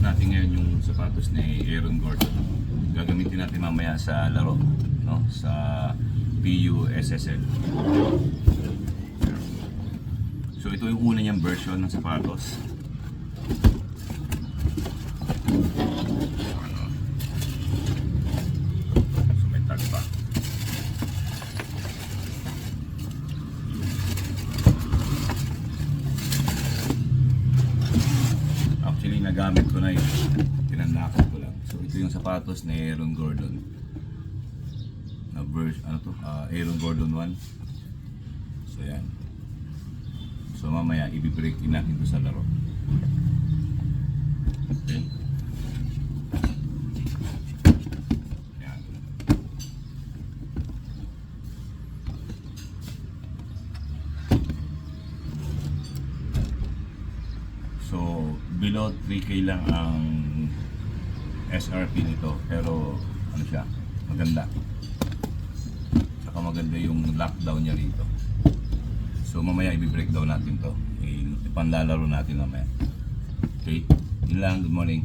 Ilalabas natin ngayon yung sapatos ni Aaron Gordon. Gagamitin natin mamaya sa laro, no? Sa PUSSL. So ito yung una niyang version ng sapatos. So may tag pa. Actually nagamit ko na yun. Tinandakan ko lang. So ito yung sapatos ni Aaron Gordon. Na version, ano to? Aaron Gordon 1. So yan. So mamaya i-break in natin ito sa laro. Okay. Yan. So below 3K lang ang SRP nito, pero ano siya, maganda. Saka maganda yung lockdown niya rito. So mamaya i-breakdown natin to. Ipanlalaro natin mamaya. Okay? Yun lang, good morning.